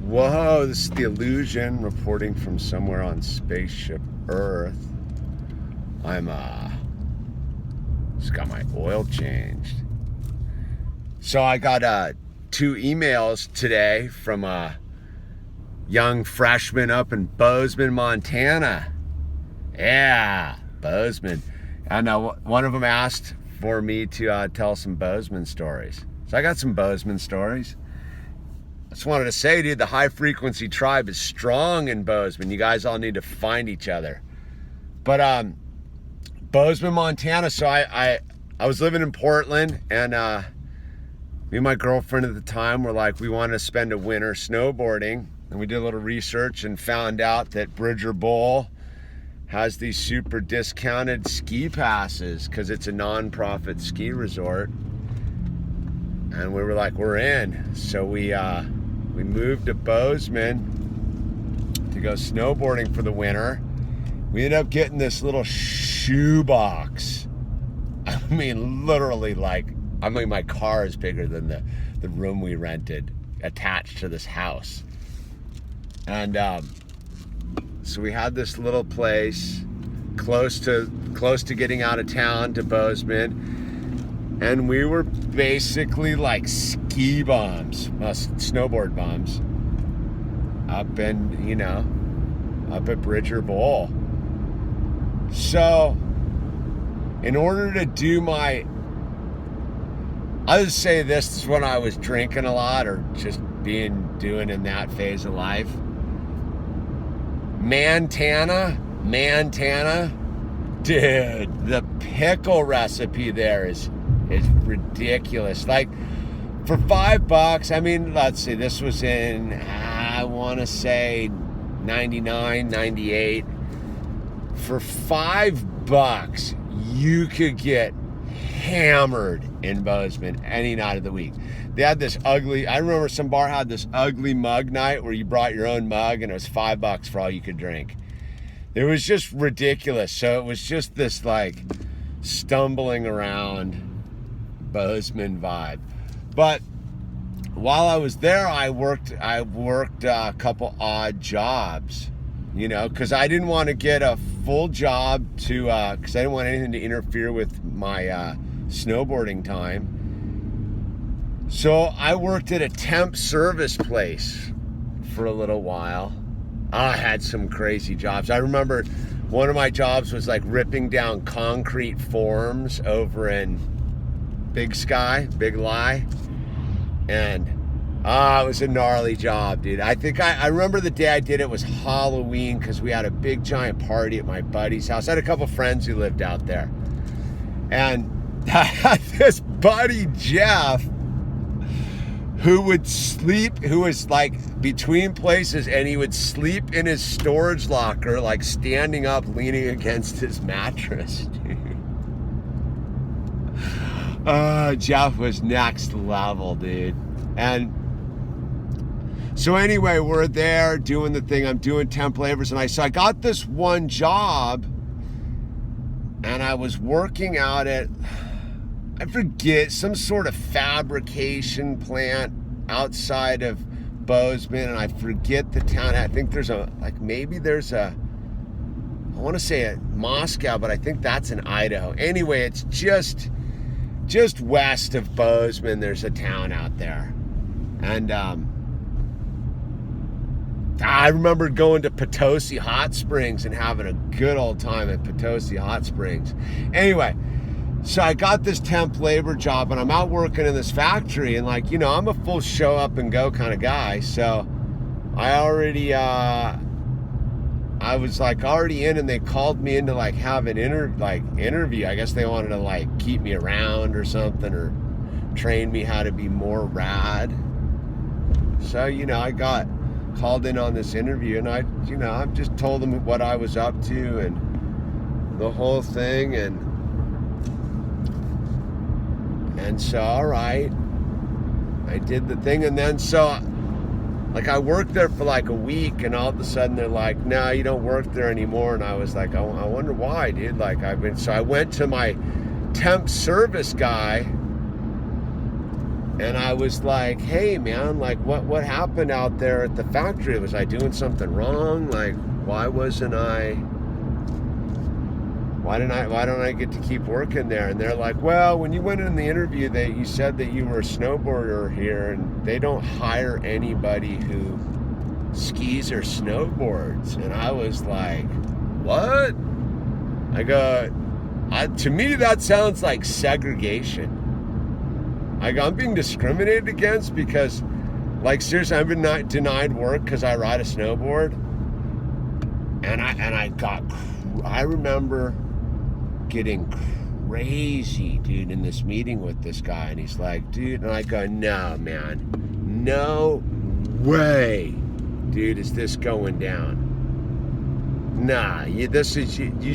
Whoa, this is the Illusion reporting from somewhere on spaceship Earth. I'm just got my oil changed. So I got 2 emails today from a young freshman up in Bozeman, Montana. Yeah, Bozeman. And one of them asked for me to tell some Bozeman stories. So I got some Bozeman stories. I just wanted to say, dude, the high frequency tribe is strong in Bozeman. You guys all need to find each other. But Bozeman, Montana. So I was living in Portland, and me and my girlfriend at the time were like, we wanted to spend a winter snowboarding, and we did a little research and found out that Bridger Bowl has these super discounted ski passes because it's a non-profit ski resort. And we were like, we're in. So we moved to Bozeman to go snowboarding for the winter. We ended up getting this little shoebox. I mean, literally, my car is bigger than the room we rented, attached to this house. And so we had this little place close to getting out of town to Bozeman. And we were basically like ski bums, snowboard bums, up at Bridger Bowl. So, in order to do I'll just say this is when I was drinking a lot or just doing in that phase of life. Mantana, dude, the pickle recipe there is ridiculous. Like, for $5, I mean, let's see, this was in, I want to say 99, 98. For $5, you could get hammered in Bozeman any night of the week. They had this ugly, I remember some bar had this ugly mug night where you brought your own mug and it was $5 for all you could drink. It was just ridiculous. So it was just this like stumbling around Bozeman vibe. But while I was there, I worked a couple odd jobs, because I didn't want to get a full job because I didn't want anything to interfere with my snowboarding time. So I worked at a temp service place for a little while. I had some crazy jobs. I remember one of my jobs was like ripping down concrete forms over in Big Lie, and it was a gnarly job, dude. I think I remember the day I did it was Halloween because we had a big giant party at my buddy's house. I had a couple friends who lived out there, and I had this buddy Jeff who was like between places, and he would sleep in his storage locker, like standing up, leaning against his mattress, dude. Jeff was next level, dude. And so anyway, we're there doing the thing. I'm doing temp labors, and I got this one job, and I was working out at, I forget, some sort of fabrication plant outside of Bozeman, and I forget the town. I think there's I want to say a Moscow, but I think that's in Idaho. Anyway, it's just west of Bozeman. There's a town out there. And I remember going to Potosi Hot Springs and having a good old time at Potosi Hot Springs. Anyway, so I got this temp labor job, and I'm out working in this factory, and I'm a full show up and go kind of guy. So I already, I was already in, and they called me in to have an interview. I guess they wanted to keep me around or something, or train me how to be more rad. So, I got called in on this interview, and I just told them what I was up to and the whole thing, and so, all right, I did the thing, and then so I worked there for a week, and all of a sudden they're like, no, you don't work there anymore. And I was like, I wonder why, dude. So I went to my temp service guy, And I was like, hey man, like what happened out there at the factory? Was I doing something wrong? Like, why don't I get to keep working there? And they're like, well, when you went in the interview, you said that you were a snowboarder here, and they don't hire anybody who skis or snowboards. And I was like, what? I go, to me that sounds like segregation. I'm being discriminated against because, like, seriously, I've been denied work because I ride a snowboard. And I remember getting crazy, dude, in this meeting with this guy. And he's like, dude, and I go, no, man, no way, dude, is this going down. Nah, you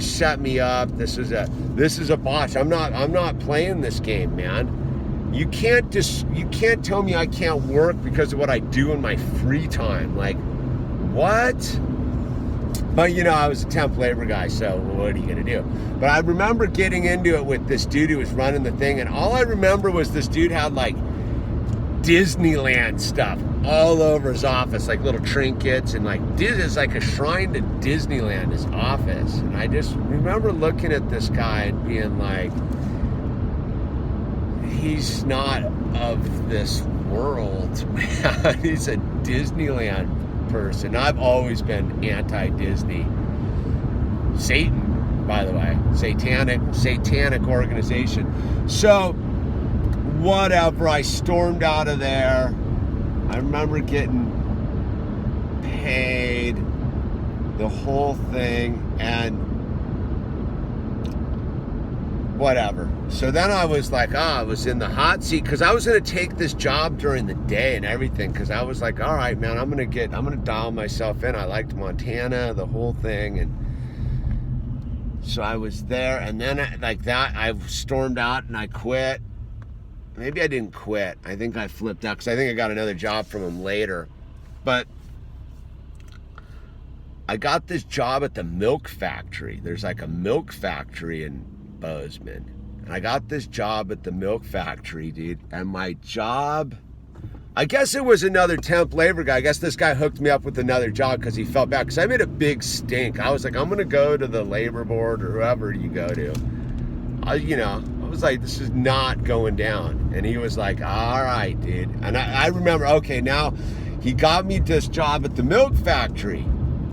set me up. This is a botch. I'm not playing this game, man. You can't tell me I can't work because of what I do in my free time. Like, what? But I was a temp labor guy, so what are you gonna do? But I remember getting into it with this dude who was running the thing, and all I remember was this dude had like Disneyland stuff all over his office, like little trinkets, and like it's like a shrine to Disneyland, his office. And I just remember looking at this guy and being like, he's not of this world, man. He's a Disneyland person. I've always been anti-Disney. Satan, by the way, satanic organization. So whatever, I stormed out of there. I remember getting paid, the whole thing, and whatever. So then I was like, I was in the hot seat because I was going to take this job during the day and everything, because I was like, all right, man, I'm going to dial myself in. I liked Montana, the whole thing. And so I was there, and then I stormed out and I quit. Maybe I didn't quit. I think I flipped out because I think I got another job from him later. But I got this job at the milk factory. There's like a milk factory in Bozeman. And I got this job at the milk factory, dude. And my job, I guess it was another temp labor guy. I guess this guy hooked me up with another job because he felt bad. Because I made a big stink. I was like, I'm going to go to the labor board or whoever you go to. I was like, this is not going down. And he was like, all right, dude. And I remember, okay, now he got me this job at the milk factory,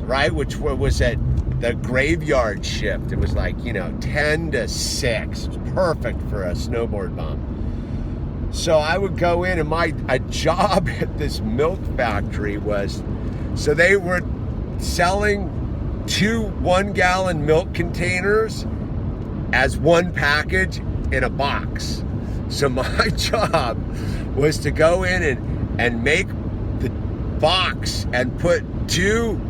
right? Which was at the graveyard shift. It was like, 10 to 6. It was perfect for a snowboard bum. So I would go in, and a job at this milk factory was, so they were selling 2 1-gallon milk containers as one package in a box. So my job was to go in and make the box and put 2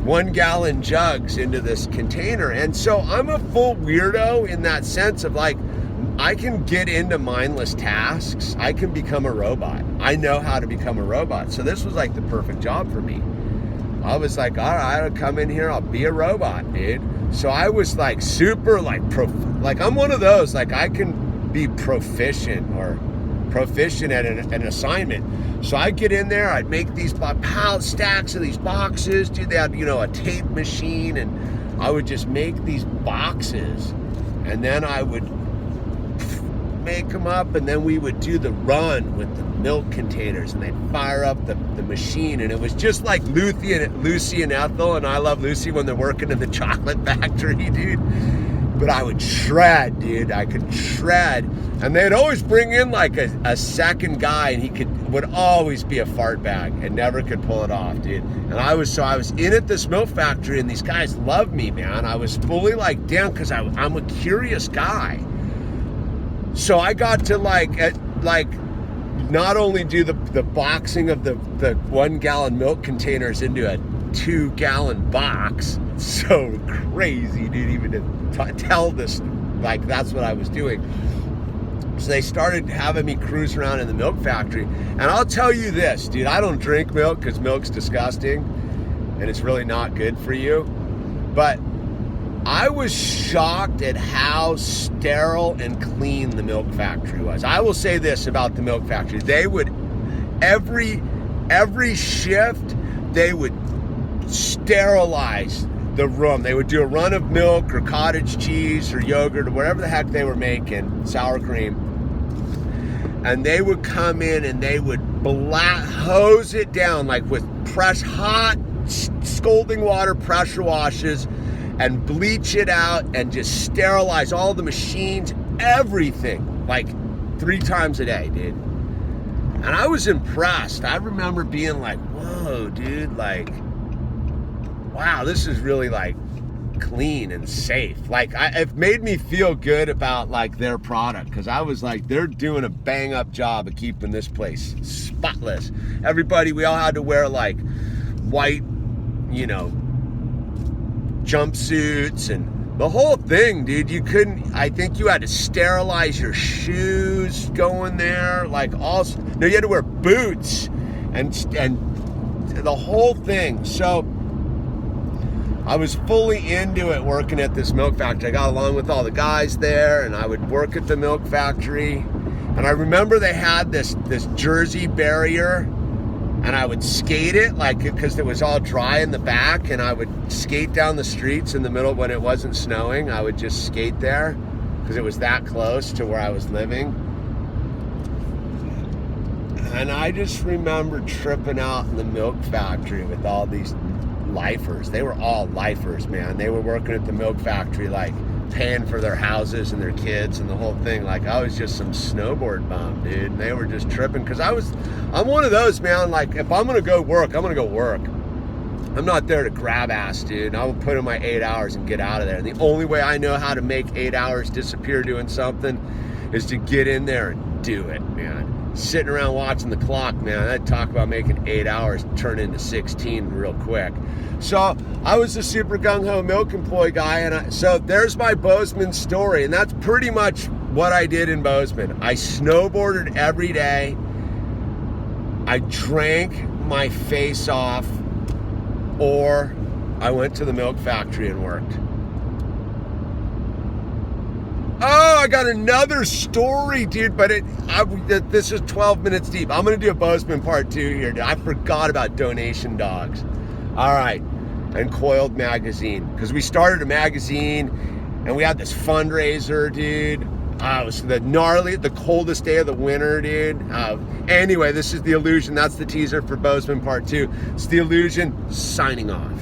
1-gallon jugs into this container. And so I'm a full weirdo in that sense of like, I can get into mindless tasks. I can become a robot. I know how to become a robot. So this was like the perfect job for me. I was like, all right, I'll come in here, I'll be a robot, dude. So I was like super like I'm one of those, like I can be proficient at an assignment. So I'd get in there, I'd make these stacks of these boxes, dude. They had, a tape machine, and I would just make these boxes, and then I would make them up, and then we would do the run with the milk containers, and they'd fire up the machine, and it was just like Lucy and Ethel, and I Love Lucy when they're working in the chocolate factory, dude. But I would shred, dude. I could shred, and they'd always bring in like a second guy, and he would always be a fart bag and never could pull it off, dude. And I was in at this milk factory, and these guys loved me, man. I was fully like down because I'm a curious guy. So I got to not only do the boxing of the 1-gallon milk containers into a 2-gallon box. So crazy, dude, even to tell this, like that's what I was doing. So they started having me cruise around in the milk factory. And I'll tell you this, dude, I don't drink milk because milk's disgusting and it's really not good for you. But I was shocked at how sterile and clean the milk factory was. I will say this about the milk factory. They would, every shift, they would sterilize the room. They would do a run of milk or cottage cheese or yogurt or whatever the heck they were making, sour cream. And they would come in and they would hose it down like with hot scalding water pressure washes and bleach it out and just sterilize all the machines, everything, like 3 times a day, dude. And I was impressed. I remember being like, whoa, dude, like, wow, this is really like clean and safe. Like, it made me feel good about like their product, because I was like, they're doing a bang up job of keeping this place spotless. Everybody, we all had to wear like white, you know, jumpsuits and the whole thing, dude. You couldn't, I think you had to sterilize your shoes going there, like all, no, you had to wear boots and the whole thing. So I was fully into it working at this milk factory. I got along with all the guys there, and I would work at the milk factory. And I remember they had this Jersey barrier, and I would skate it, like, because it was all dry in the back, and I would skate down the streets in the middle when it wasn't snowing. I would just skate there because it was that close to where I was living. And I just remember tripping out in the milk factory with all these lifers. They were all lifers, man. They were working at the milk factory, like paying for their houses and their kids and the whole thing. Like, I was just some snowboard bum, dude. And they were just tripping, because I'm one of those, man. Like, if I'm gonna go work, I'm gonna go work. I'm not there to grab ass, dude. I will put in my 8 hours and get out of there. And the only way I know how to make 8 hours disappear doing something is to get in there and do it, man. Sitting around watching the clock, man, I'd talk about making 8 hours turn into 16 real quick. So I was a super gung-ho milk employee guy, and so there's my Bozeman story, and that's pretty much what I did in Bozeman. I snowboarded every day. I drank my face off, or I went to the milk factory and worked. Oh, I got another story, dude, but this is 12 minutes deep. I'm going to do a Bozeman part 2 here, dude. I forgot about donation dogs. All right, and Coiled Magazine, because we started a magazine, and we had this fundraiser, dude. It was the coldest day of the winter, dude. Anyway, this is The Illusion. That's the teaser for Bozeman part 2. It's The Illusion, signing off.